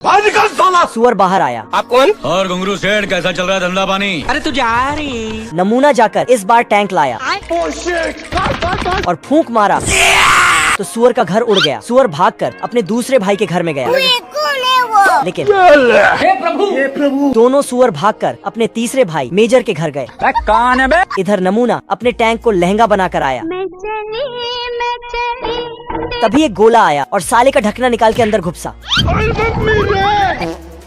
सुअर बाहर आया। आप कौन? और घुंगरू सेठ कैसा चल रहा है धंधा पानी? अरे तू जा रही। नमूना जाकर इस बार टैंक लाया और फूंक मारा तो सुअर का घर उड़ गया। सुअर भागकर अपने दूसरे भाई के घर में गया, लेकिन हे प्रभु दोनों सुअर भागकर अपने तीसरे भाई मेजर के घर गए। कौन है बे? इधर नमूना अपने टैंक को लहंगा बनाकर आया। तभी एक गोला आया और साले का ढकना निकाल के अंदर घुसा।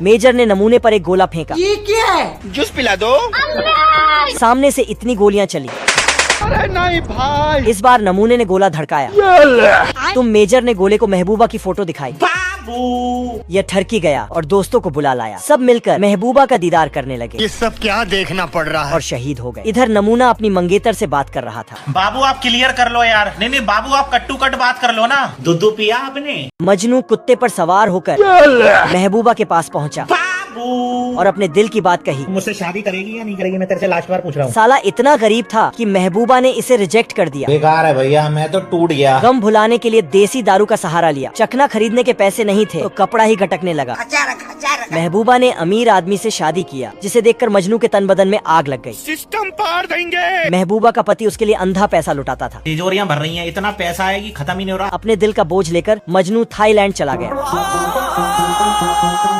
मेजर ने नमूने पर एक गोला फेंका। ये क्या है? जूस पिला दो। सामने से इतनी गोलियां चली। अरे नहीं भाई। इस बार नमूने ने गोला धड़काया। तुम मेजर ने गोले को महबूबा की फोटो दिखाई। यह ठरकी गया और दोस्तों को बुला लाया। सब मिलकर महबूबा का दीदार करने लगे। ये सब क्या देखना पड़ रहा है? और शहीद हो गए। इधर नमूना अपनी मंगेतर से बात कर रहा था। बाबू आप क्लियर कर लो यार। नहीं बाबू आप कट्टू कट बात कर लो ना। दूध पिया आपने? मजनू कुत्ते पर सवार होकर महबूबा के पास पहुंचा और अपने दिल की बात कही। मुझसे शादी करेगी या नहीं करेगी? मैं तेरे से लास्ट बार पूछ रहा हूँ। साला इतना गरीब था कि महबूबा ने इसे रिजेक्ट कर दिया। बेकार है भैया, मैं तो टूट गया। गम भुलाने के लिए देसी दारू का सहारा लिया। चखना खरीदने के पैसे नहीं थे तो कपड़ा ही गटकने लगा। महबूबा ने अमीर आदमी से शादी किया, जिसे देखकर मजनू के तन बदन में आग लग गई। सिस्टम पार देंगे। महबूबा का पति उसके लिए अंधा पैसा लुटाता था। तिजोरियां भर रही हैं, इतना पैसा है कि खत्म ही नहीं हो रहा। अपने दिल का बोझ लेकर मजनू थाईलैंड चला गया।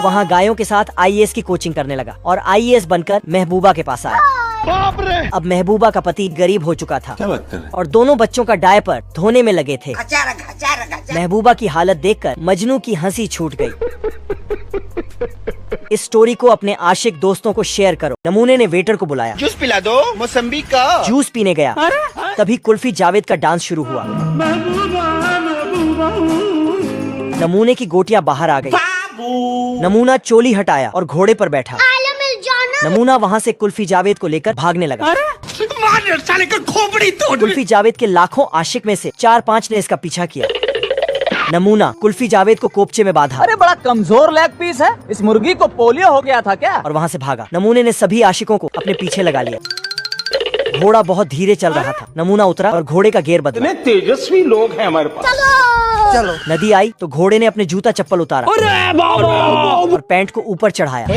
वहाँ गायों के साथ आईएएस की कोचिंग करने लगा और आईएएस बनकर महबूबा के पास आया। बाप रे। अब महबूबा का पति गरीब हो चुका था और दोनों बच्चों का डायपर धोने में लगे थे। महबूबा की हालत देखकर मजनू की हंसी छूट गई। इस स्टोरी को अपने आशिक दोस्तों को शेयर करो। नमूने ने वेटर को बुलाया। जूस पिला दो। मौसम्बी का जूस पीने गया। तभी कुल्फी जावेद का डांस शुरू हुआ। नमूने की गोटियां बाहर आ गई। नमूना चोली हटाया और घोड़े पर बैठा। नमूना वहाँ से कुल्फी जावेद को लेकर भागने लगा। साले का खोपड़ी तोड़। कुल्फी जावेद के लाखों आशिक में से 4-5 ने इसका पीछा किया। नमूना कुल्फी जावेद को कोपचे में बांधा। अरे बड़ा कमजोर लेग पीस है। इस मुर्गी को पोलियो हो गया था क्या? और वहाँ से भागा। नमूने ने सभी आशिकों को अपने पीछे लगा लिया। घोड़ा बहुत धीरे चल रहा था। नमूना उतरा और घोड़े का गेयर बदला। तेजस्वी लोग हैं हमारे पास। चलो। नदी आई तो घोड़े ने अपने जूता चप्पल उतारा और पैंट को ऊपर चढ़ाया।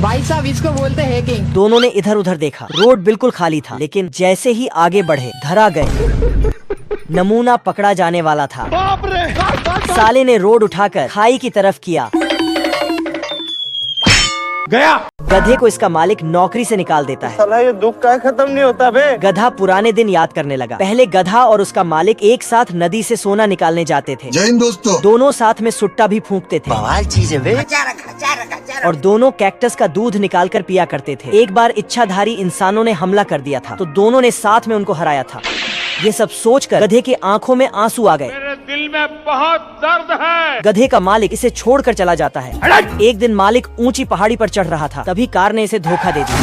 भाई साहब इसको बोलते हैं हैकिंग। दोनों ने इधर उधर देखा। रोड बिल्कुल खाली था, लेकिन जैसे ही आगे बढ़े धरा गए। नमूना पकड़ा जाने वाला था। बाप रे। साले ने रोड उठाकर खाई की तरफ किया। गया। गधे को इसका मालिक नौकरी से निकाल देता है। साला ये दुख का खत्म नहीं होता बे। गधा पुराने दिन याद करने लगा। पहले गधा और उसका मालिक एक साथ नदी से सोना निकालने जाते थे। जय हिंद दोस्तों। दोनों साथ में सुट्टा भी फूंकते थे। बवाल चीज है बे। और दोनों कैक्टस का दूध निकाल कर पिया करते थे। एक बार इच्छाधारी इंसानों ने हमला कर दिया था तो दोनों ने साथ में उनको हराया था। ये सब सोचकर गधे की आंखों में आंसू आ गए। मेरे दिल में बहुत दर्द है। गधे का मालिक इसे छोड़कर चला जाता है। एक दिन मालिक ऊंची पहाड़ी पर चढ़ रहा था, तभी कार ने इसे धोखा दे दिया।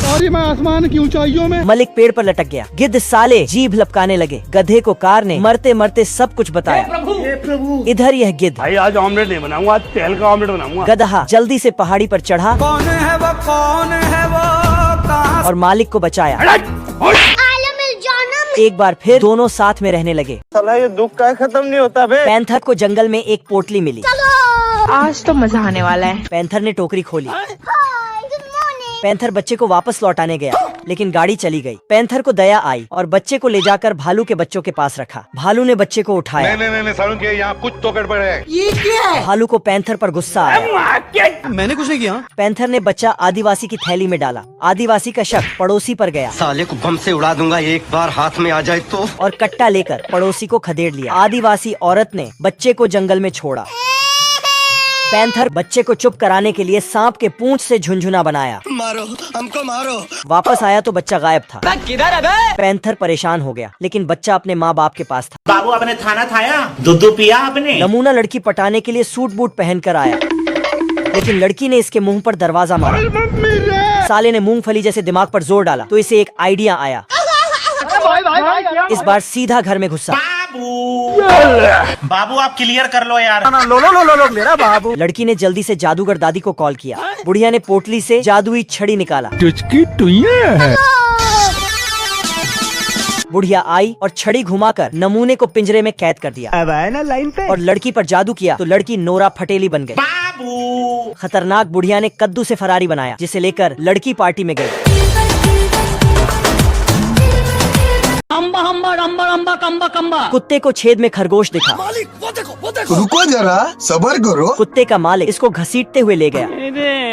सॉरी, मैं आसमान की ऊंचाइयों में। मलिक पेड़ पर लटक गया। गिद्ध साले जीभ लपकाने लगे। गधे को कार ने मरते मरते सब कुछ बताया। प्रभु। इधर यह गिद्ध। भाई आज ऑमलेट नहीं बनाऊंगा, आज तेल का ऑमलेट बनाऊंगा। गधा जल्दी से पहाड़ी पर चढ़ा। कौन है वो? कौन है वो? कहाँ? और मालिक को बचाया। एक बार फिर दोनों साथ में रहने लगे। साला ये दुख का खत्म नहीं होता बे। पैंथर को जंगल में एक पोटली मिली। आज तो मजा आने वाला है। पैंथर ने टोकरी खोली। पैंथर बच्चे को वापस लौटाने गया, लेकिन गाड़ी चली गई। पैंथर को दया आई और बच्चे को ले जाकर भालू के बच्चों के पास रखा। भालू ने बच्चे को उठाया। नहीं सारुण के यहाँ कुछ तो गड़बड़ है। ये क्या है? भालू को पैंथर पर गुस्सा आया। मैंने कुछ नहीं किया। पैंथर ने बच्चा आदिवासी की थैली में डाला। आदिवासी का शक पड़ोसी पर गया। साले को बम से उड़ा दूंगा एक बार हाथ में आ जाए तो। और कट्टा लेकर पड़ोसी को खदेड़ लिया। आदिवासी औरत ने बच्चे को जंगल में छोड़ा। पैंथर बच्चे को चुप कराने के लिए सांप के पूंछ से झुनझुना बनाया। मारो हमको मारो। वापस आया तो बच्चा गायब था। किधर है बे? पैंथर परेशान हो गया, लेकिन बच्चा अपने माँ बाप के पास था। बाबू आपने खाना खाया? दूध पिया आपने? नमूना लड़की पटाने के लिए सूट बूट पहन कर आया, लेकिन लड़की ने इसके मुंह पर दरवाजा मारा। साले ने मूंगफली जैसे दिमाग पर जोर डाला तो इसे एक आइडिया आया। इस बार सीधा घर में घुसा। बाबू आप क्लियर कर लो यार। लो मेरा बाबू। लड़की ने जल्दी से जादूगर दादी को कॉल किया। बुढ़िया ने पोटली से जादुई छड़ी निकाला। बुढ़िया आई और छड़ी घुमाकर नमूने को पिंजरे में कैद कर दिया। अब आया ना लाइन पे। और लड़की पर जादू किया तो लड़की नोरा फटेली बन गई। बाबू खतरनाक बुढ़िया ने कद्दू से फरारी बनाया, जिसे लेकर लड़की पार्टी में गई। कुत्ते को छेद में खरगोश दिखा। रुको जरा सबर करो। कुत्ते का मालिक इसको घसीटते हुए ले गया।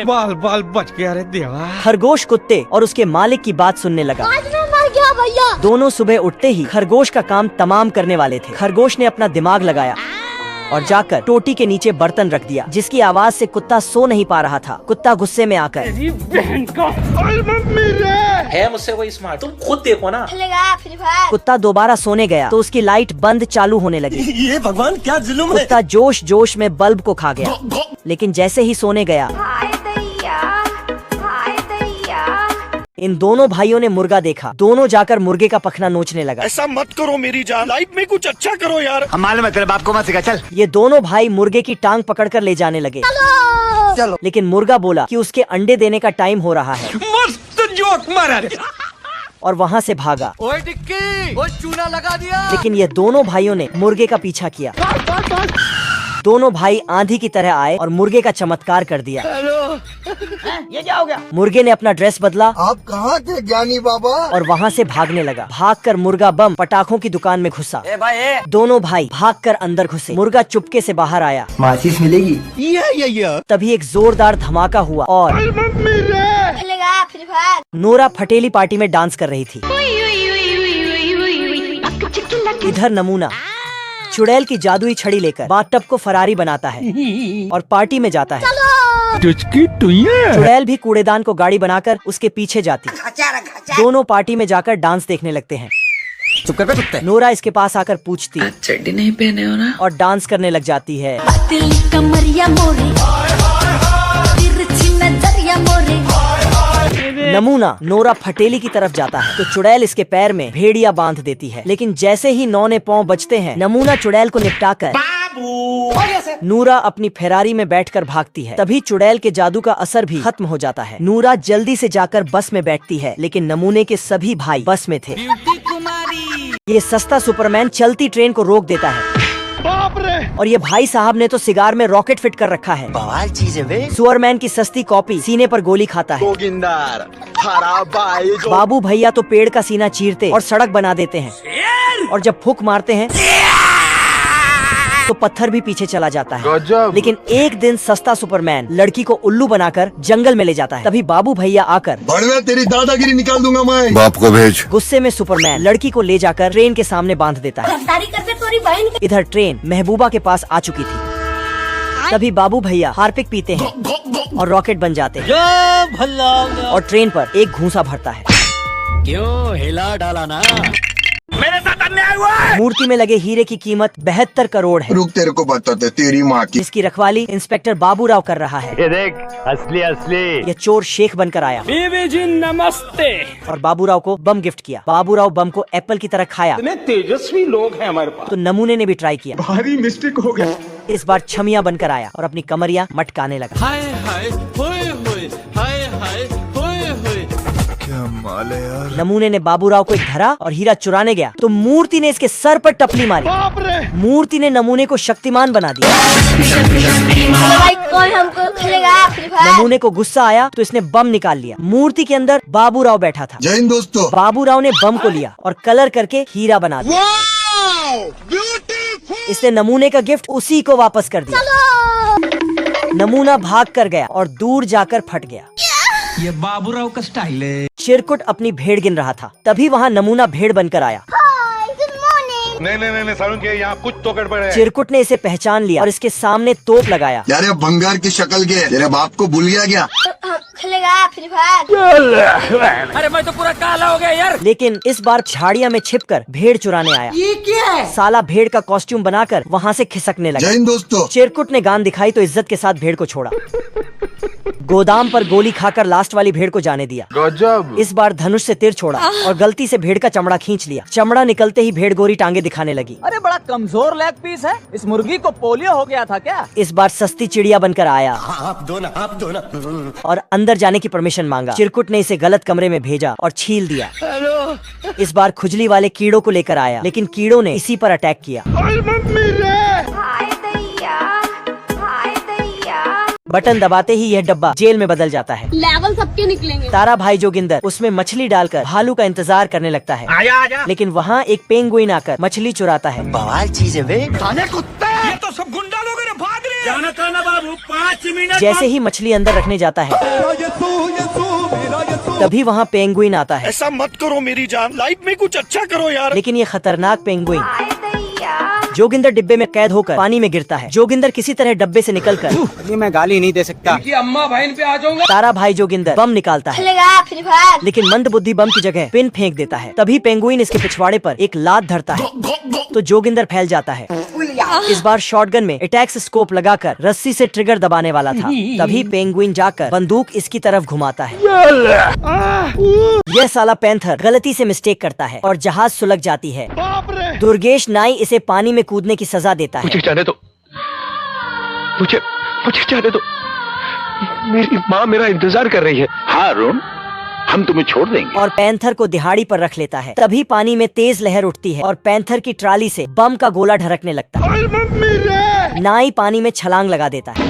बाल बाल बच गया रे देवा। खरगोश कुत्ते और उसके मालिक की बात सुनने लगा। मर गया भैया। दोनों सुबह उठते ही खरगोश का काम तमाम करने वाले थे। खरगोश ने अपना दिमाग लगाया और जाकर टोटी के नीचे बर्तन रख दिया, जिसकी आवाज से कुत्ता सो नहीं पा रहा था। कुत्ता गुस्से में आकर है मुझसे कोई स्मार्ट, तुम खुद देखो ना। खेलेगा फ्री फायर। कुत्ता दोबारा सोने गया तो उसकी लाइट बंद चालू होने लगी। ये भगवान क्या जुल्म है। कुत्ता जोश जोश में बल्ब को खा गया, लेकिन जैसे ही सोने गया हाय दैया, हाय दैया। इन दोनों भाइयों ने मुर्गा देखा। दोनों जाकर मुर्गे का पखना नोचने लगा। ऐसा मत करो मेरी जान, लाइफ में कुछ अच्छा करो यार। हम मालूम है तेरे बाप को मत सिखा, चल। ये दोनों भाई मुर्गे की टांग पकड़कर ले जाने लगे। चलो। लेकिन मुर्गा बोला कि उसके अंडे देने का टाइम हो रहा है मस्त जोक मारा रे। और वहाँ से भागा। ओए टिक्की, वो चूना लगा दिया। लेकिन ये दोनों भाइयों ने मुर्गे का पीछा किया। दोनों भाई आंधी की तरह आए और मुर्गे का चमत्कार कर दिया। ये क्या हो गया? मुर्गे ने अपना ड्रेस बदला आप कहाँ थे ज्ञानी बाबा? और वहाँ से भागने लगा। भागकर मुर्गा बम पटाखों की दुकान में घुसा। ए भाई ए। दोनों भाई भागकर अंदर घुसे। मुर्गा चुपके से बाहर आया। माचिस मिलेगी? ये। तभी एक जोरदार धमाका हुआ और खेलेगा फ्री फायर। नोरा फटेली पार्टी में डांस कर रही थी। इधर नमूना चुड़ैल की जादुई छड़ी लेकर बाथटब को फरारी बनाता है और पार्टी में जाता है। चुड़ैल भी कूड़ेदान को गाड़ी बनाकर उसके पीछे जाती। दोनों पार्टी में जाकर डांस देखने लगते हैं। चुप कर बे कुत्ते। नोरा इसके पास आकर पूछती चड्डी नहीं पहने हो ना? और डांस करने लग जाती है। कमरिया मोरे, तिरछी नजरिया मोरे। नमूना नोरा फटेली की तरफ जाता है तो चुड़ैल इसके पैर में भेड़िया बांध देती है। लेकिन जैसे ही नौने पांव बजते हैं, नमूना चुड़ैल को निपटाकर बाबू नूरा अपनी फेरारी में बैठकर भागती है। तभी चुड़ैल के जादू का असर भी खत्म हो जाता है। नूरा जल्दी से जाकर बस में बैठती है, लेकिन नमूने के सभी भाई बस में थे। ये सस्ता सुपरमैन चलती ट्रेन को रोक देता है। बाप रे। और ये भाई साहब ने तो सिगार में रॉकेट फिट कर रखा है। बवाल चीज है बे। सुपरमैन की सस्ती कॉपी सीने पर गोली खाता है। जोगिंदर, हरा भाई जो। बाबू भैया तो पेड़ का सीना चीरते और सड़क बना देते हैं, और जब फूंक मारते हैं तो पत्थर भी पीछे चला जाता है। लेकिन एक दिन सस्ता सुपरमैन लड़की को उल्लू बनाकर जंगल में ले जाता है। तभी बाबू भैया आकर बढ़िया तेरी दादागिरी निकाल दूंगा मैं। बाप को भेज। गुस्से में सुपरमैन लड़की को ले जाकर ट्रेन के सामने बांध देता है। गद्दारी करते तोरी बहन। इधर ट्रेन महबूबा के पास आ चुकी थी। तभी बाबू भैया हार्पिक पीते हैं और रॉकेट बन जाते हैं और ट्रेन पर एक घूंसा भरता है। क्यों हिला डाला ना? मेरे साथ अन्याय हुआ है। मूर्ति में लगे हीरे की कीमत 72 करोड़ है, रुक तेरे को बताते तेरी माँ की। जिसकी रखवाली इंस्पेक्टर बाबूराव कर रहा है। ये देख असली असली। यह चोर शेख बनकर आया बीबी जी नमस्ते। और बाबूराव को बम गिफ्ट किया। बाबूराव बम को एप्पल की तरह खाया तेजस्वी लोग हैं हमारे पास। तो नमूने ने भी ट्राई किया। भारी मिस्टेक हो गया। इस बार छमिया बनकर आया और अपनी कमरिया मटकाने लगा। हाय हाय होए होए, हाय हाय होए होए। क्या माल है यार। नमूने ने बाबूराव को एक धरा और हीरा चुराने गया तो मूर्ति ने इसके सर पर टपली मारी। बाप रे। मूर्ति ने नमूने को शक्तिमान बना दिया। भाई कौन हमको खेलेगा फ्री फायर। नमूने को गुस्सा आया तो इसने बम निकाल लिया। मूर्ति के अंदर बाबूराव बैठा था। जय हिंद दोस्तों। बाबूराव ने बम को लिया और कलर करके हीरा बना दिया। इसने नमूने का गिफ्ट उसी को वापस कर दिया। नमूना भाग कर गया और दूर जाकर फट गया। ये बाबूराव का स्टाइल है। चिरकुट अपनी भेड़ गिन रहा था। तभी वहाँ नमूना भेड़ बनकर आया। नहीं सारुण के यहाँ कुछ तो गड़बड़ है। चिरकुट ने इसे पहचान लिया और इसके सामने तोप लगाया। यार ये भंगार की शक्ल के तेरे बाप को भूल गया क्या? खेलेगा फ्री फायर। अरे मैं तो पूरा काला हो गया यार। लेकिन इस बार झाड़िया में छिपकर भेड़ चुराने आया। ये क्या है? साला भेड़ का कॉस्ट्यूम बनाकर वहाँ से खिसकने जय लगा। हिंद दोस्तों। चिरकुट ने गान दिखाई तो इज्जत के साथ भेड़ को छोड़ा। गोदाम पर गोली खाकर लास्ट वाली भेड़ को जाने दिया। गजब। इस बार धनुष से तीर छोड़ा और गलती से भेड़ का चमड़ा खींच लिया। चमड़ा निकलते ही भेड़ गोरी टांगे दिखाने लगी। अरे बड़ा कमजोर लेग पीस है। इस मुर्गी को पोलियो हो गया था क्या? इस बार सस्ती चिड़िया बनकर आया और अंदर जाने की परमिशन मांगा। चिरकुट ने इसे गलत कमरे में भेजा और छील दिया। इस बार खुजली वाले कीड़ों को लेकर आया, लेकिन कीड़ों ने इसी पर अटैक किया। बटन दबाते ही यह डब्बा जेल में बदल जाता है। लेवल सबके निकलेंगे। तारा भाई जोगिंदर उसमें मछली डालकर भालू का इंतजार करने लगता है। आजा आजा। लेकिन वहाँ एक पेंगुइन आकर मछली चुराता है। बवाल चीज है बे। ये तो सब गुंडा लोग हैं, भाग रहे हैं। जाना था ना बाबू, 5 मिनट। जैसे ही मछली अंदर रखने जाता है तभी वहाँ पेंगुइन आता है। ऐसा मत करो मेरी जान, लाइफ में कुछ अच्छा करो यार। लेकिन ये खतरनाक पेंगुइन जोगिंदर डिब्बे में कैद होकर पानी में गिरता है। जोगिंदर किसी तरह डब्बे से निकलकर मैं गाली नहीं दे सकता। अम्मा बहन पे आ जाऊंगा। तारा भाई जोगिंदर बम निकालता है, खेलेगा फ्री फायर। लेकिन मंद बुद्धि बम की जगह पिन फेंक देता है। तभी पेंगुइन इसके पिछवाड़े पर एक लात धरता है तो जोगिंदर फैल जाता है। इस बार शॉटगन में अटैक्स स्कोप लगाकर रस्सी से ट्रिगर दबाने वाला था। तभी पेंगुइन जाकर बंदूक इसकी तरफ घुमाता है। यह साला पैंथर गलती से मिस्टेक करता है और जहाज सुलग जाती है। दुर्गेश नाई इसे पानी में कूदने की सजा देता है। मुझे जाने दो, मुझे जाने दो, मेरी माँ मेरा इंतजार कर रही है। हाँ अरुण, हम तुम्हें छोड़ देंगे। और पैंथर को दिहाड़ी पर रख लेता है। तभी पानी में तेज लहर उठती है और पैंथर की ट्राली से बम का गोला ढरकने लगता है। नाई पानी में छलांग लगा देता है।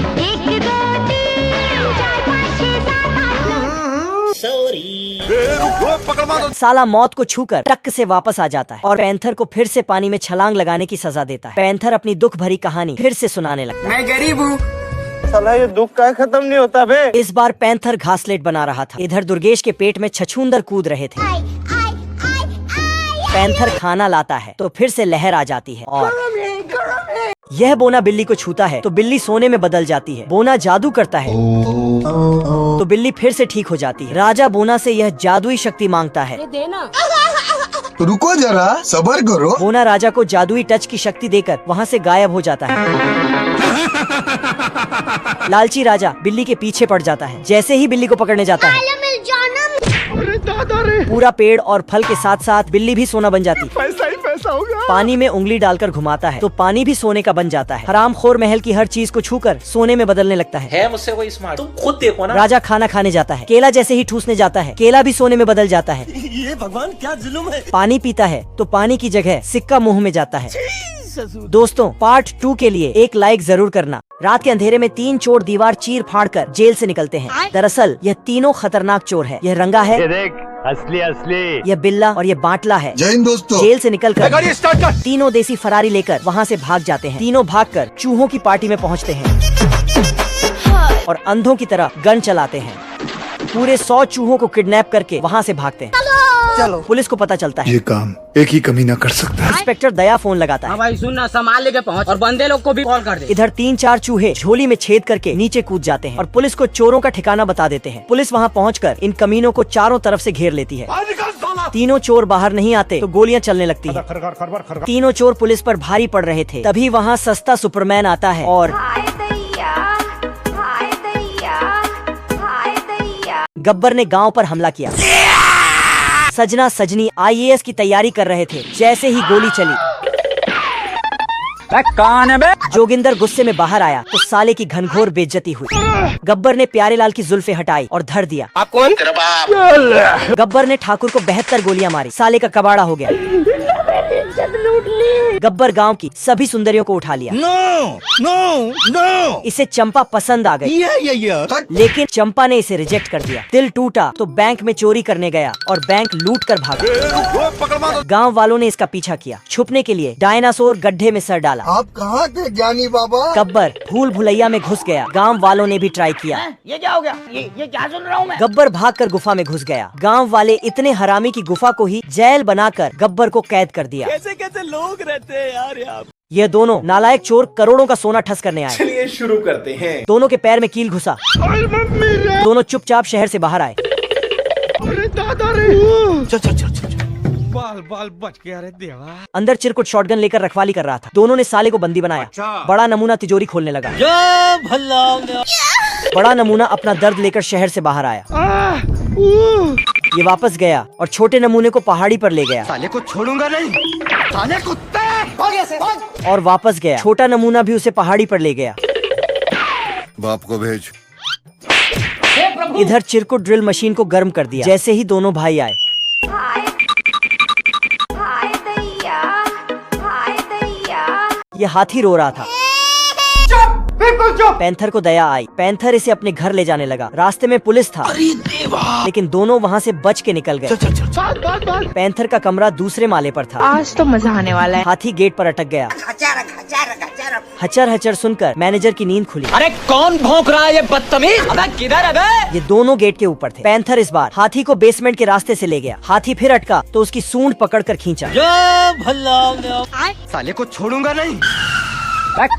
साला मौत को छूकर टक से वापस आ जाता है और पैंथर को फिर से पानी में छलांग लगाने की सजा देता है। पैंथर अपनी दुख भरी कहानी फिर से सुनाने लगता है। मैं गरीब हूँ। साला ये दुख का खत्म नहीं होता बे। इस बार पैंथर घासलेट बना रहा था। इधर दुर्गेश के पेट में छछूंदर कूद रहे थे। पैंथर खाना लाता है तो फिर से लहर आ जाती है और यह बोना बिल्ली को छूता है तो बिल्ली सोने में बदल जाती है। बोना जादू करता है तो बिल्ली फिर से ठीक हो जाती है। राजा बोना से यह जादुई शक्ति मांगता है। रुको जरा, सब्र करो। बोना राजा को जादुई टच की शक्ति देकर वहाँ से गायब हो जाता है। लालची राजा बिल्ली के पीछे पड़ जाता है। जैसे ही बिल्ली को पकड़ने जाता है पूरा पेड़ और फल के साथ साथ बिल्ली भी सोना बन जाती है। पैसा ही पैसा होगा। पानी में उंगली डालकर घुमाता है तो पानी भी सोने का बन जाता है। हरामखोर महल की हर चीज को छूकर सोने में बदलने लगता है। मुझसे कोई स्मार्ट, तुम खुद देखो ना। राजा खाना खाने जाता है। केला जैसे ही ठूसने जाता है केला भी सोने में बदल जाता है। ये भगवान क्या जुल्म है। पानी पीता है तो पानी की जगह सिक्का मुंह में जाता है। दोस्तों पार्ट 2 के लिए एक लाइक जरूर करना। रात के अंधेरे में 3 चोर दीवार चीर फाड़ कर जेल से निकलते हैं। दरअसल यह तीनों खतरनाक चोर है। यह रंगा है, देख असली असली, यह बिल्ला और यह बाटला है। जय हिंद दोस्तों। जेल से निकलकर तीनों देसी फरारी लेकर वहाँ से भाग जाते हैं। तीनों भागकर चूहों की पार्टी में पहुँचते हैं और अंधों की तरह गन चलाते हैं। पूरे 100 चूहों को किडनैप करके वहाँ से भागते हैं। चलो पुलिस को पता चलता है ये काम एक ही कमी ना कर सकता। इंस्पेक्टर दया फोन लगाता है। भाई सुन ना, सामान लेके पहुँच और बंदे लोग को भी कॉल कर दे। इधर 3-4 चूहे झोली में छेद करके नीचे कूद जाते हैं और पुलिस को चोरों का ठिकाना बता देते हैं। पुलिस वहाँ पहुँचकर इन कमीनों को चारों तरफ से घेर लेती है। तीनों चोर बाहर नहीं आते तो गोलियां चलने लगती हैं। तीनों चोर पुलिस पर भारी पड़ रहे थे। तभी वहाँ सस्ता सुपरमैन आता है और गब्बर ने गांव पर हमला किया। सजना सजनी IAS की तैयारी कर रहे थे। जैसे ही गोली चली कौन है बे? जोगिंदर गुस्से में बाहर आया तो साले की घनघोर बेइज्जती हुई। गब्बर ने प्यारेलाल की जुल्फे हटाई और धर दिया। आप कौन? तेरा बाप। गब्बर ने ठाकुर को 72 गोलियां मारी। साले का कबाड़ा हो गया। गब्बर गांव की सभी सुंदरियों को उठा लिया। इसे चंपा पसंद आ गई। लेकिन चंपा ने इसे रिजेक्ट कर दिया। दिल टूटा तो बैंक में चोरी करने गया और बैंक लूट कर भागा। गांव वालों ने इसका पीछा किया। छुपने के लिए डायनासोर गड्ढे में सर डाला। आप कहाँ थे ज्ञानी बाबा? गब्बर भूल भुलैया में घुस गया। गांव वालों ने भी ट्राई किया। ये क्या हो गया? ये क्या सुन रहा हूँ मैं? गब्बर भागकर गुफा में घुस गया। गांव वाले इतने हरामी की गुफा को ही जेल बनाकर गब्बर को कैद कर दिया। कैसे कैसे लोग रहते हैं यार यहाँ। ये दोनों नालायक चोर करोड़ों का सोना ठस करने आए। चलिए शुरू करते हैं। दोनों के पैर में कील घुसा। दोनों चुपचाप शहर से बाहर आए। चल चल चल चल। बाल बाल बच गया रे देवा। अंदर चिरकुट शॉटगन लेकर रखवाली कर रहा था। दोनों ने साले को बंदी बनाया। बड़ा नमूना तिजोरी खोलने लगा। बड़ा नमूना अपना दर्द लेकर शहर से बाहर आया। ये वापस गया और छोटे नमूने को पहाड़ी पर ले गया। साले को छोड़ूंगा नहीं, साले कुत्ते। और वापस गया। छोटा नमूना भी उसे पहाड़ी पर ले गया। बाप को भेज। इधर चिरकुट ड्रिल मशीन को गर्म कर दिया। जैसे ही दोनों भाई आए, ये हाथी रो रहा था। पैंथर को दया आई। पैंथर इसे अपने घर ले जाने लगा। रास्ते में पुलिस था, लेकिन दोनों वहाँ से बच के निकल गए। पैंथर का कमरा दूसरे माले पर था। आज तो मजा आने वाला है। हाथी गेट पर अटक गया। हचर हचर सुनकर मैनेजर की नींद खुली। अरे कौन भौंक रहा है ये बदतमीज? अबे किधर है बे? ये दोनों गेट के ऊपर थे। पैंथर इस बार हाथी को बेसमेंट के रास्ते से ले गया। हाथी फिर अटका तो उसकी सूंड पकड़कर खींचा। साले को छोड़ूंगा नहीं।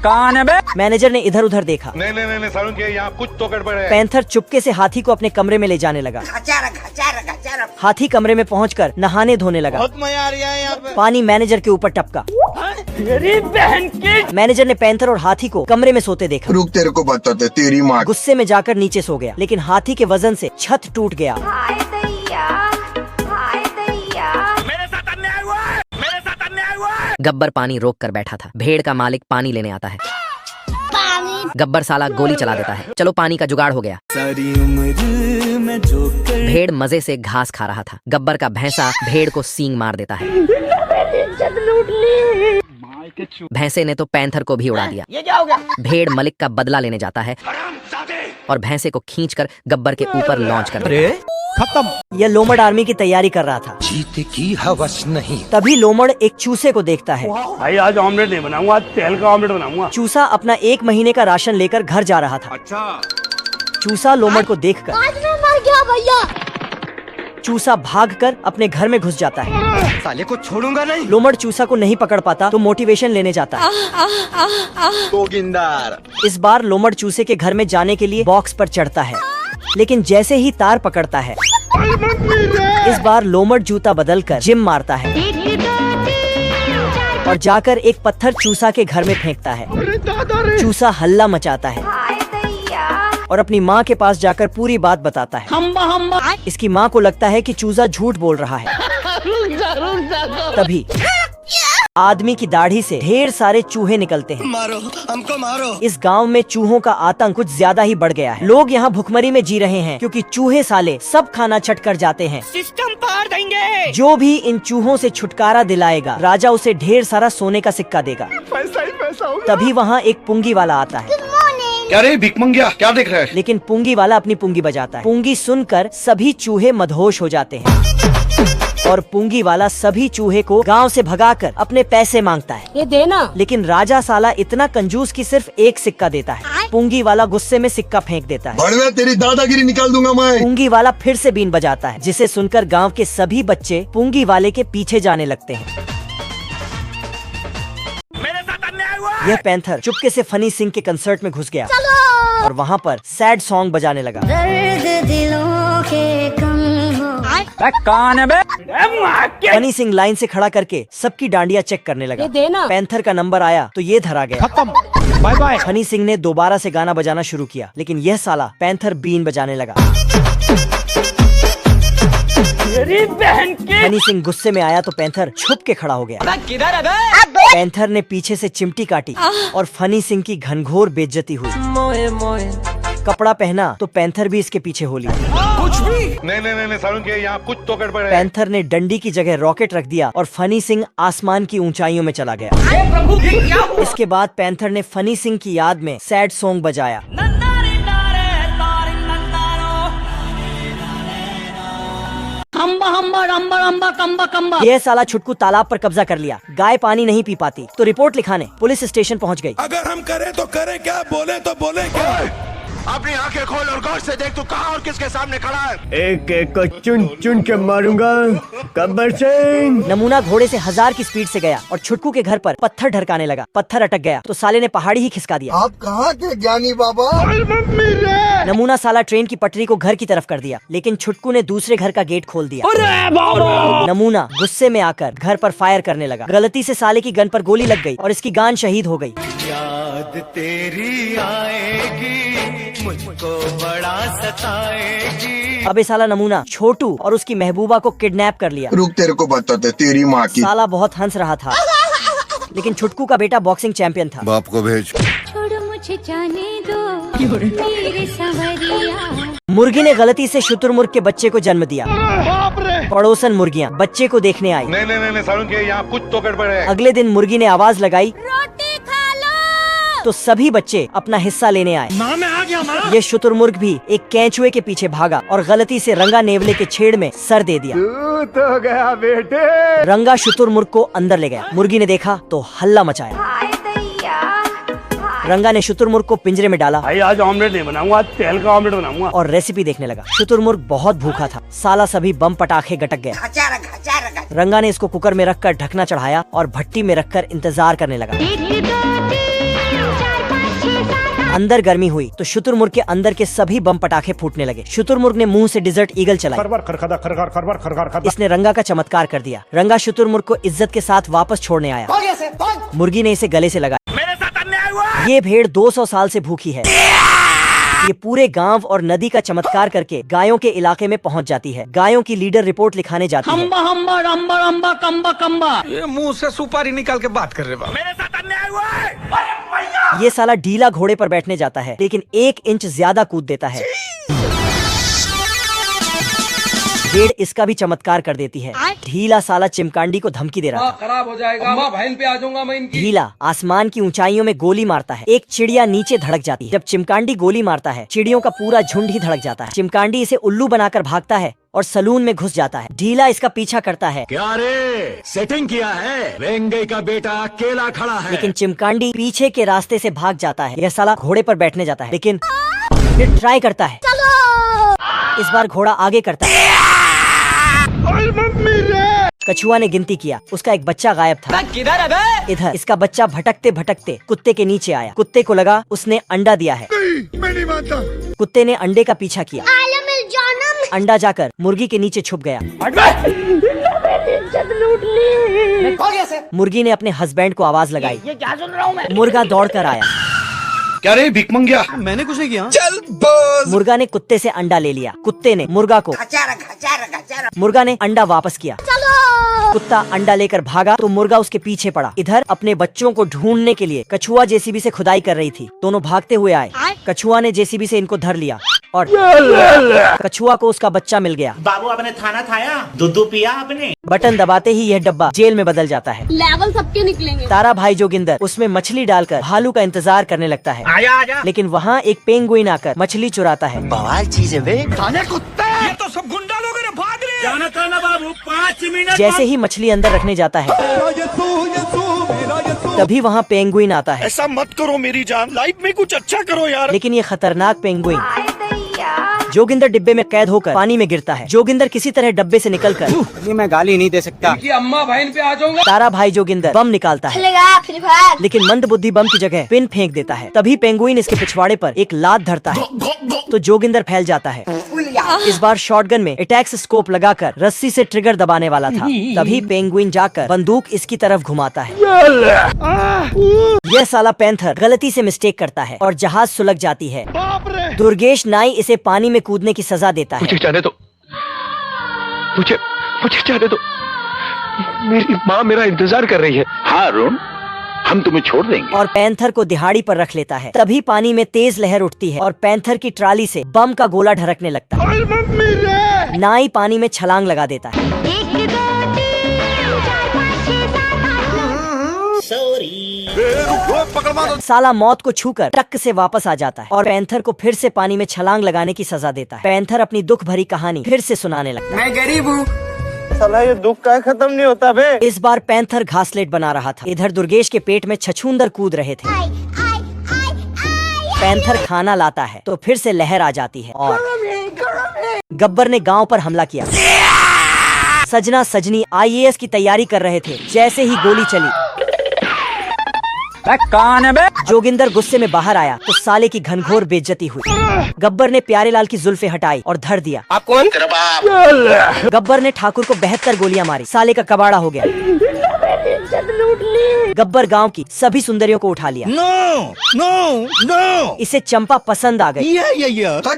कौन है बे? मैनेजर ने इधर उधर देखा। नहीं सारुण के यहाँ कुछ तो गड़बड़ है। पैंथर चुपके से हाथी को अपने कमरे में ले जाने लगा। हाथी कमरे में पहुंचकर नहाने धोने लगा। बहुत मजा आ रहा है यहाँ पे। पानी मैनेजर के ऊपर टपका। मैनेजर ने पैंथर और हाथी को कमरे में सोते देखा। रुक, तेरे को बताते तेरी माँ। गुस्से में जाकर नीचे सो गया, लेकिन हाथी के वजन से छत टूट गया। गब्बर पानी रोक कर बैठा था। भेड़ का मालिक पानी लेने आता है। गब्बर साला गोली चला देता है। चलो पानी का जुगाड़ हो गया। भेड़ मजे से घास खा रहा था। गब्बर का भैंसा भेड़ को सींग मार देता है। भैंसे ने तो पैंथर को भी उड़ा दिया। ये क्या हो गया? भेड़ मलिक का बदला लेने जाता है और भैंसे को खींचकर गब्बर के ऊपर लॉन्च कर देता है। खत्म। यह लोमड़ आर्मी की तैयारी कर रहा था। जीते की हवस नहीं। तभी लोमड़ एक चूसे को देखता है। भाई आज ऑमलेट नहीं बनाऊंगा, आज तेल का ऑमलेट बनाऊंगा। चूसा अपना 1 महीने का राशन लेकर घर जा रहा था। अच्छा। चूसा लोमड़ को देखकर मर गया भैया। चूसा भागकर अपने घर में घुस जाता है। साले को छोड़ूंगा नहीं। लोमड़ चूसा को नहीं पकड़ पाता तो मोटिवेशन लेने जाता है। इस बार लोमड़ चूसे के घर में जाने के लिए बॉक्स पर चढ़ता है, लेकिन जैसे ही तार पकड़ता है, इस बार लोमड़ जूता बदलकर जिम मारता है और जाकर एक पत्थर चूसा के घर में फेंकता है। चूसा हल्ला मचाता है और अपनी माँ के पास जाकर पूरी बात बताता है। इसकी माँ को लगता है कि चूसा झूठ बोल रहा है। तभी आदमी की दाढ़ी से ढेर सारे चूहे निकलते हैं। मारो हमको, मारो। इस गांव में चूहों का आतंक कुछ ज्यादा ही बढ़ गया है। लोग यहाँ भुखमरी में जी रहे हैं क्योंकि चूहे साले सब खाना छट कर जाते हैं। सिस्टम पार देंगे। जो भी इन चूहों से छुटकारा दिलाएगा, राजा उसे ढेर सारा सोने का सिक्का देगा। पैसा ही पैसा होगा। तभी वहाँ एक पुंगी वाला आता है। क्या रे भिख मंगिया, क्या देख रहा है? लेकिन पुंगी वाला अपनी पुंगी बजाता है। पुंगी सुनकर सभी चूहे मदहोश हो जाते हैं और पुंगी वाला सभी चूहे को गांव से भगाकर अपने पैसे मांगता है। ये देना। लेकिन राजा साला इतना कंजूस कि सिर्फ 1 सिक्का देता है। पुंगी वाला गुस्से में सिक्का फेंक देता है। बड़वे तेरी दादागिरी निकाल दूंगा मैं। पुंगी वाला फिर से बीन बजाता है, जिसे सुनकर गांव के सभी बच्चे पुंगी वाले के पीछे जाने लगते हैं। यह पैंथर चुपके से फनी सिंह के कंसर्ट में घुस गया और वहाँ पर सैड सॉन्ग बजाने लगा। कौन है बे? फनी सिंह लाइन से खड़ा करके सबकी डांडिया चेक करने लगा। देना। पैंथर का नंबर आया तो ये धरा गया। खत्म। Bye bye. फनी सिंह ने दोबारा से गाना बजाना शुरू किया, लेकिन यह साला पैंथर बीन बजाने लगा। फनी सिंह गुस्से में आया तो पैंथर छुप के खड़ा हो गया। किधर है बे? पैंथर ने पीछे से चिमटी काटी और फनी सिंह की घनघोर बेइज्जती हुई। कपड़ा पहना तो पैंथर भी इसके पीछे हो लिया। कुछ भी नहीं सारुण के यहाँ कुछ तो गड़बड़ है। पैंथर ने डंडी की जगह रॉकेट रख दिया और फनी सिंह आसमान की ऊंचाइयों में चला गया। इसके बाद पैंथर ने फनी सिंह की याद में सैड सॉन्ग बजाया। यह साला छुटकू तालाब पर कब्जा कर लिया। गाय पानी नहीं पी पाती तो रिपोर्ट लिखाने पुलिस स्टेशन पहुंच गई। अगर हम करें तो करें क्या, बोले तो बोले क्या? अपनी आंखें खोल और गौर से देख, तू कहाँ और किसके सामने खड़ा है? एक एक को चुन चुन के मारूंगा गब्बर सिंह। नमूना घोड़े से 1000 की स्पीड से गया और छुटकू के घर पर पत्थर ढरकाने लगा। पत्थर अटक गया तो साले ने पहाड़ी ही खिसका दिया। आप कहाँ के ज्ञानी बाबा? नमूना साला ट्रेन की पटरी को घर की तरफ कर दिया, लेकिन छुटकू ने दूसरे घर का गेट खोल दिया। नमूना गुस्से में आकर घर पर फायर करने लगा। गलती से साले की गन पर गोली लग गई और इसकी गान शहीद हो गई। याद तेरी आएगी, मुझको बड़ा सताएगी। अबे साला नमूना छोटू और उसकी महबूबा को किडनैप कर लिया। रुक, तेरे को बताते तेरी माँ की। साला बहुत हंस रहा था, लेकिन छुटकू का बेटा बॉक्सिंग चैंपियन था। बाप को भेज। छोड़ो मुझे जाने दो मेरे सवरिया। मुर्गी ने गलती से शुतुरमुर्ग के बच्चे को जन्म दिया। पड़ोसन मुर्गियाँ बच्चे को देखने आई। नहीं सारुण के यहाँ कुछ तो गड़बड़ है। अगले दिन मुर्गी ने आवाज लगाई, रोटी खा लो। तो सभी बच्चे अपना हिस्सा लेने आए। माँ मैं आ गया माँ। ये शुतुरमुर्ग भी एक कैंचुए के पीछे भागा और गलती से रंगा नेवले के छेड़ में सर दे दिया। तो गया बेटे। रंगा शुतुरमुर्ग को अंदर ले गया। मुर्गी ने देखा तो हल्ला मचाया। रंगा ने शुतुरमुर्ग को पिंजरे में डाला। भाई आज ऑमलेट नहीं बनाऊंगा, आज तेल का ऑमलेट बनाऊंगा। और रेसिपी देखने लगा। शुतुरमुर्ग बहुत भूखा था। साला सभी बम पटाखे गटक गया। रंगा ने इसको कुकर में रखकर ढकना चढ़ाया और भट्टी में रखकर इंतजार करने लगा। अंदर गर्मी हुई तो शुतुरमुर्ग के अंदर के सभी बम पटाखे फूटने लगे। शुतुरमुर्ग ने मुंह से डिजर्ट ईगल चलाई। इसने रंगा का चमत्कार कर दिया। रंगा शुतुरमुर्ग को इज्जत के साथ वापस छोड़ने आया। मुर्गी ने इसे गले से लगाया। ये भेड़ 200 साल से भूखी है। ये पूरे गांव और नदी का चमत्कार करके गायों के इलाके में पहुंच जाती है। गायों की लीडर रिपोर्ट लिखाने जाती है। हम्बा रंबा रंबा कम्बा कम्बा। ये मुंह से सुपारी निकाल के बात कर रहे बा। मेरे साथ अन्याय हुआ है। ये साला ढीला घोड़े पर बैठने जाता है, लेकिन 1 इंच ज्यादा कूद देता है। भेड़ इसका भी चमत्कार कर देती है। ढीला साला चिमकांडी को धमकी दे रहा था। खराब हो जाएगा, बहन पे आ जाऊंगा मैं इनकी। ढीला आसमान की ऊंचाइयों में गोली मारता है। एक चिड़िया नीचे धड़क जाती है। जब चिमकांडी गोली मारता है, चिड़ियों का पूरा झुंड ही धड़क जाता है। चिमकांडी इसे उल्लू बनाकर भागता है और सलून में घुस जाता है। ढीला इसका पीछा करता है। क्या रे सेटिंग किया है? वेंगे का बेटा अकेला खड़ा है। लेकिन चिमकांडी पीछे के रास्ते से भाग जाता है। यह साला घोड़े पर बैठने जाता है, लेकिन फिर ट्राई करता है। इस बार घोड़ा आगे करता है। कछुआ ने गिनती किया, उसका एक बच्चा गायब था। किधर है बे? इधर इसका बच्चा भटकते भटकते कुत्ते के नीचे आया। कुत्ते को लगा उसने अंडा दिया है। मैं नहीं मानता। कुत्ते ने अंडे का पीछा किया। अंडा जाकर मुर्गी के नीचे छुप गया। मुर्गी ने अपने हस्बैंड को आवाज लगाई। ये क्या सुन रहा हूँ मैं? मुर्गा दौड़ कर आया। क्या रे भिख मंगिया? मैंने कुछ नहीं किया। चल बस। मुर्गा ने कुत्ते से अंडा ले लिया। कुत्ते ने मुर्गा को। मुर्गा ने अंडा वापस किया। कुत्ता अंडा लेकर भागा तो मुर्गा उसके पीछे पड़ा। इधर अपने बच्चों को ढूंढने के लिए कछुआ जेसीबी से खुदाई कर रही थी। दोनों भागते हुए आए। कछुआ ने जेसीबी से इनको धर लिया और कछुआ को उसका बच्चा मिल गया। बाबू आपने खाना खाया, दूध पिया आपने? बटन दबाते ही यह डब्बा जेल में बदल जाता है। लेवल सबके निकलेंगे। तारा भाई जोगिंदर उसमें मछली डालकर भालू का इंतजार करने लगता है। आजा। लेकिन वहाँ एक पेंगुइन आकर मछली चुराता है। बवाल चीज है बे। खाने कुत्ते। ये तो सब गुंडा लोग हैं, भाग रहे। जाना करना बाबू 5 मिनट। जैसे ही मछली अंदर रखने जाता है, तभी वहाँ पेंगुइन आता है। ऐसा मत करो मेरी जान, लाइफ में कुछ अच्छा करो यार। लेकिन ये खतरनाक पेंगुइन जोगिंदर डिब्बे में कैद होकर पानी में गिरता है। जोगिंदर किसी तरह डब्बे से निकलकर ये मैं गाली नहीं दे सकता। अम्मा बहन पे आ जाऊंगा। तारा भाई जोगिंदर बम निकालता है, खेलेगा फ्री फायर। लेकिन मंद बुद्धि बम की जगह पिन फेंक देता है। तभी पेंगुइन इसके पिछवाड़े पर एक लात धरता है तो जोगिंदर फैल जाता है। इस बार शॉटगन में अटैक्स स्कोप लगाकर रस्सी से ट्रिगर दबाने वाला था। तभी पेंगुइन जाकर बंदूक इसकी तरफ घुमाता है। यह साला पैंथर गलती से मिस्टेक करता है और जहाज सुलग जाती है। दुर्गेश नाई इसे पानी में कूदने की सजा देता है। मुझे जाने दो, मुझे जाने दो। मेरी माँ मेरा इंतजार कर रही है। हाँ अरुण, हम तुम्हें छोड़ देंगे। और पैंथर को दिहाड़ी पर रख लेता है। तभी पानी में तेज लहर उठती है और पैंथर की ट्राली से बम का गोला ढरकने लगता है। नाई पानी में छलांग लगा देता है। साला मौत को छूकर टक से वापस आ जाता है और पैंथर को फिर से पानी में छलांग लगाने की सजा देता है। पैंथर अपनी दुख भरी कहानी फिर से सुनाने लगता है। मैं गरीब हूँ। साला ये दुख का खत्म नहीं होता बे। इस बार पैंथर घासलेट बना रहा था। इधर दुर्गेश के पेट में छछूंदर कूद रहे थे। पैंथर खाना लाता है तो फिर से लहर आ जाती है और गब्बर ने गांव पर हमला किया। सजना सजनी IAS की तैयारी कर रहे थे। जैसे ही गोली चली, कौन है बे? जोगिंदर गुस्से में बाहर आया तो साले की घनघोर बेइज्जती हुई। गब्बर ने प्यारेलाल की जुल्फे हटाई और धर दिया। आप कौन? गब्बर ने ठाकुर को 72 गोलियां मारी। साले का कबाड़ा हो गया। गब्बर गांव की सभी सुंदरियों को उठा लिया। नो नो नो, इसे चंपा पसंद आ गई,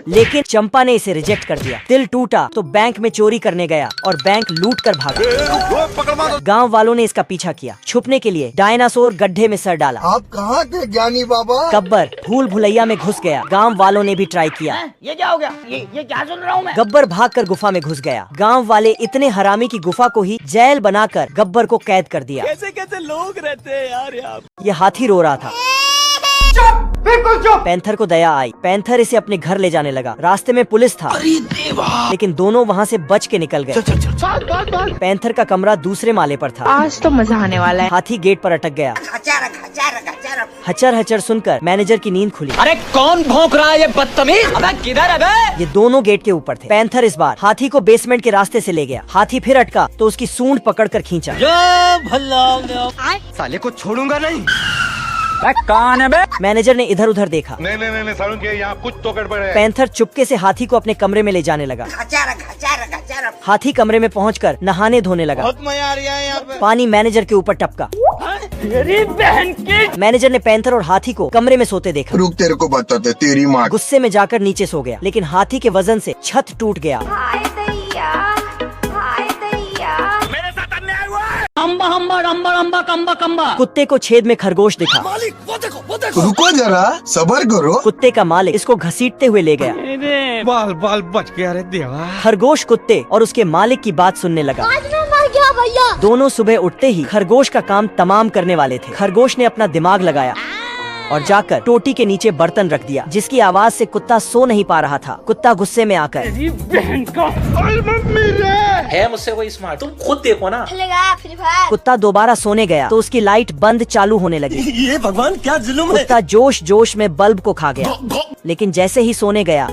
लेकिन चंपा ने इसे रिजेक्ट कर दिया। दिल टूटा तो बैंक में चोरी करने गया और बैंक लूट कर भागा। गांव वालों ने इसका पीछा किया। छुपने के लिए डायनासोर गड्ढे में सर डाला। आप कहाँ थे ज्ञानी बाबा? गब्बर भूल भुलैया में घुस गया। गांव वालों ने भी ट्राई किया। ये क्या हो गया? ये क्या सुन रहा हूँ मैं? गब्बर भागकर गुफा में घुस गया। गांव वाले इतने हरामी की गुफा को ही जेल बनाकर गब्बर को कैद कर दिया। कैसे कैसे लोग रहते हैं यार यहाँ। ये हाथी रो रहा था। बिल्कुल चुप। पैंथर को दया आई। पैंथर इसे अपने घर ले जाने लगा। रास्ते में पुलिस था, लेकिन दोनों वहाँ से बच के निकल गए। पैंथर का कमरा दूसरे माले पर था। आज तो मजा आने वाला है। हाथी गेट पर अटक गया। हचर हचर सुनकर मैनेजर की नींद खुली। अरे कौन भौंक रहा है ये बदतमीज? अबे किधर है बे? ये दोनों गेट के ऊपर थे। पैंथर इस बार हाथी को बेसमेंट के रास्ते से ले गया। हाथी फिर अटका तो उसकी सूंड पकड़कर खींचा। साले को छोड़ूंगा नहीं। कौन है बे? मैनेजर ने इधर उधर देखा। नहीं सारुण के यहाँ कुछ तो गड़बड़ है। पैंथर चुपके से हाथी को अपने कमरे में ले जाने लगा। हाथी कमरे में पहुंचकर नहाने धोने लगा। बहुत मजा आ रहा है यहाँ पे। पानी मैनेजर के ऊपर टपका। मैनेजर ने पैंथर और हाथी को कमरे में सोते देखा। रुक, तेरे को बताते तेरी माँ। गुस्से में जाकर नीचे सो गया, लेकिन हाथी के वजन से छत टूट गया। कुत्ते को छेद में खरगोश दिखा। मालिक वो देखो। रुको जरा, सबर करो। कुत्ते का मालिक इसको घसीटते हुए ले गया। बाल बाल बच गया रे देवा। खरगोश कुत्ते और उसके मालिक की बात सुनने लगा। भैया दोनों सुबह उठते ही खरगोश का काम तमाम करने वाले थे। खरगोश ने अपना दिमाग लगाया और जाकर टोटी के नीचे बर्तन रख दिया, जिसकी आवाज से कुत्ता सो नहीं पा रहा था। कुत्ता गुस्से में आकर है मुझसे कोई स्मार्ट, तुम खुद देखो ना। खेलेगा फ्री फायर। कुत्ता दोबारा सोने गया तो उसकी लाइट बंद चालू होने लगी। ये भगवान क्या जुल्म है। कुत्ता जोश जोश में बल्ब को खा गया, लेकिन जैसे ही सोने गया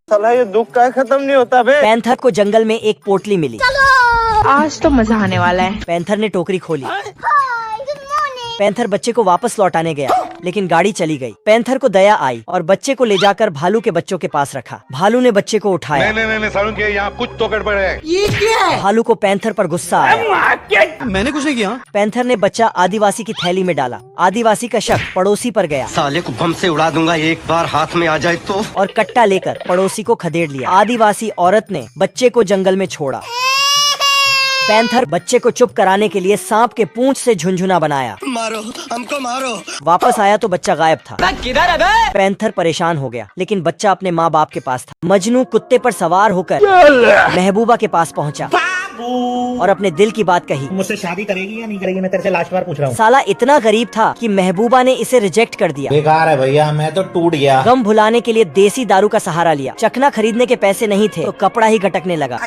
साला ये दुख का खत्म नहीं होता बे। पैंथर को जंगल में एक पोटली मिली। आज तो मजा आने वाला है। पैंथर ने टोकरी खोली। पैंथर बच्चे को वापस लौटाने गया, लेकिन गाड़ी चली गई। पैंथर को दया आई और बच्चे को ले जाकर भालू के बच्चों के पास रखा। भालू ने बच्चे को उठाया। नहीं सारुण के यहाँ कुछ तो गड़बड़ है। ये क्या है? भालू को पैंथर पर गुस्सा आया। मैंने कुछ नहीं किया। पैंथर ने बच्चा आदिवासी की थैली में डाला। आदिवासी का शक पड़ोसी पर गया साले को बम से उड़ा दूंगा एक बार हाथ में आ जाए तो। और कट्टा लेकर पड़ोसी को खदेड़ लिया। आदिवासी औरत ने बच्चे को जंगल में छोड़ा। पैंथर बच्चे को चुप कराने के लिए सांप के पूंछ से झुनझुना बनाया। मारो हमको मारो। वापस आया तो बच्चा गायब था। किधर है बे? पैंथर परेशान हो गया, लेकिन बच्चा अपने माँ बाप के पास था। मजनू कुत्ते पर सवार होकर महबूबा के पास पहुँचा और अपने दिल की बात कही। मुझसे शादी करेगी या नहीं करेगी, मैं तेरे से लास्ट बार पूछ रहा हूँ। साला इतना गरीब था कि महबूबा ने इसे रिजेक्ट कर दिया। बेकार है भैया, मैं तो टूट गया। गम भुलाने के लिए देसी दारू का सहारा लिया। चखना खरीदने के पैसे नहीं थे तो कपड़ा ही घटकने लगा।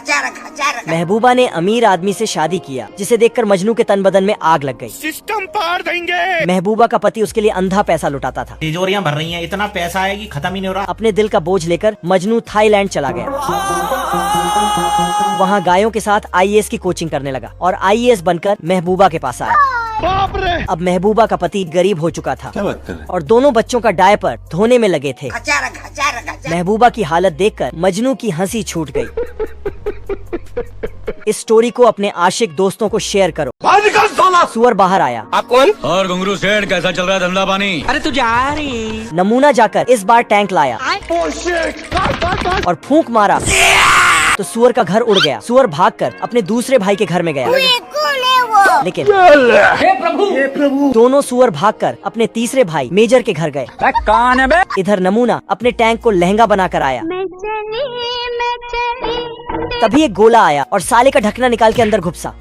महबूबा ने अमीर आदमी से शादी किया, जिसे देखकर मजनू के तन बदन में आग लग गई। सिस्टम पार देंगे। महबूबा का पति उसके लिए अंधा पैसा लुटाता था। तिजोरियां भर रही हैं, इतना पैसा है कि खत्म ही नहीं हो रहा। अपने दिल का बोझ लेकर मजनू थाईलैंड चला गया। वहाँ गायों के साथ IAS की कोचिंग करने लगा और IAS बनकर महबूबा के पास आया। अब महबूबा का पति गरीब हो चुका था और दोनों बच्चों का डायपर धोने में लगे थे। महबूबा की हालत देखकर मजनू की हंसी छूट गई। इस स्टोरी को अपने आशिक दोस्तों को शेयर करो। सुअर बाहर आया। आप कौन? और घुंगरू सेठ कैसा चल रहा है धंधा पानी? अरे तू जा रही। नमूना जाकर इस बार टैंक लाया और फूंक मारा तो सुअर का घर उड़ गया। सुअर भागकर अपने दूसरे भाई के घर में गया, लेकिन हे प्रभु दोनों सुअर भागकर अपने तीसरे भाई मेजर के घर गए। कौन है बे? इधर नमूना अपने टैंक को लहंगा बनाकर आया। तभी एक गोला आया और साले का ढकना निकाल के अंदर घुसा।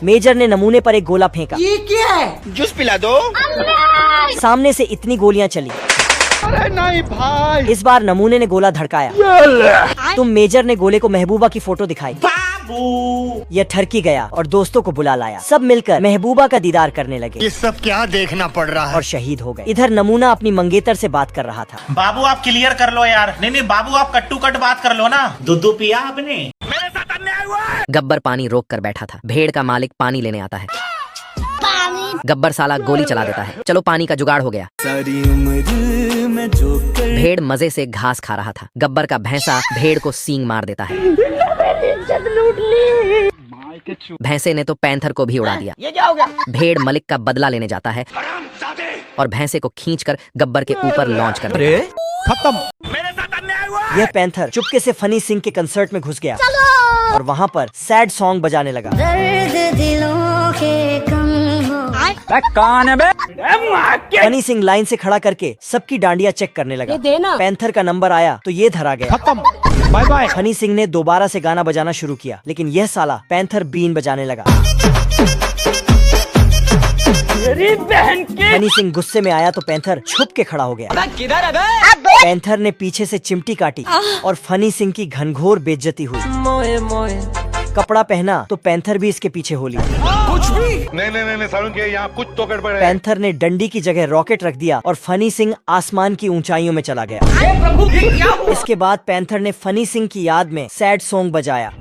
मेजर ने नमूने पर एक गोला फेंका। ये क्या है? जूस पिला दो। सामने से इतनी गोलियां चली। अरे नहीं भाई। इस बार नमूने ने गोला धड़काया। तुम मेजर ने गोले को महबूबा की फोटो दिखाई। यह ठरकी गया और दोस्तों को बुला लाया। सब मिलकर महबूबा का दीदार करने लगे। ये सब क्या देखना पड़ रहा है? और शहीद हो गए। इधर नमूना अपनी मंगेतर से बात कर रहा था। बाबू आप क्लियर कर लो यार। नहीं बाबू आप कट्टू कट बात कर लो ना। दूध पिया आपने? मेरे साथ अन्याय हुआ है। गब्बर पानी रोक कर बैठा था। भेड़ का मालिक पानी लेने आता है। गब्बर साला गोली चला देता है। चलो पानी का जुगाड़ हो गया। सारी उम्र में जो कर भेड़ मजे से घास खा रहा था। गब्बर का भैंसा भेड़ को सींग मार देता है। भैंसे ने तो पैंथर को भी उड़ा दिया। ये क्या हो गया? भेड़ मलिक का बदला लेने जाता है और भैंसे को खींचकर गब्बर के ऊपर लॉन्च कर देता है। खत्म। मेरे साथ अन्याय हुआ है। यह पैंथर चुपके से फनी सिंह के कंसर्ट में घुस गया और वहाँ पर सैड सॉन्ग बजाने लगा। कौन है बे? फनी सिंह लाइन से खड़ा करके सबकी डांडिया चेक करने लगा। पैंथर का नंबर आया तो ये धरा गया। खत्म। Bye bye. फनी सिंह ने दोबारा से गाना बजाना शुरू किया, लेकिन यह साला पैंथर बीन बजाने लगा। फनी सिंह गुस्से में आया तो पैंथर छुप के खड़ा हो गया। किधर है बे? पैंथर ने पीछे से चिमटी काटी और फनी सिंह की घनघोर बेइज्जती हुई। कपड़ा पहना तो पैंथर भी इसके पीछे हो लिया। कुछ भी नहीं सारुण के यहाँ कुछ तो गड़बड़ है। पैंथर ने डंडी की जगह रॉकेट रख दिया और फनी सिंह आसमान की ऊंचाइयों में चला गया। इसके बाद पैंथर ने फनी सिंह की याद में सैड सॉन्ग बजाया।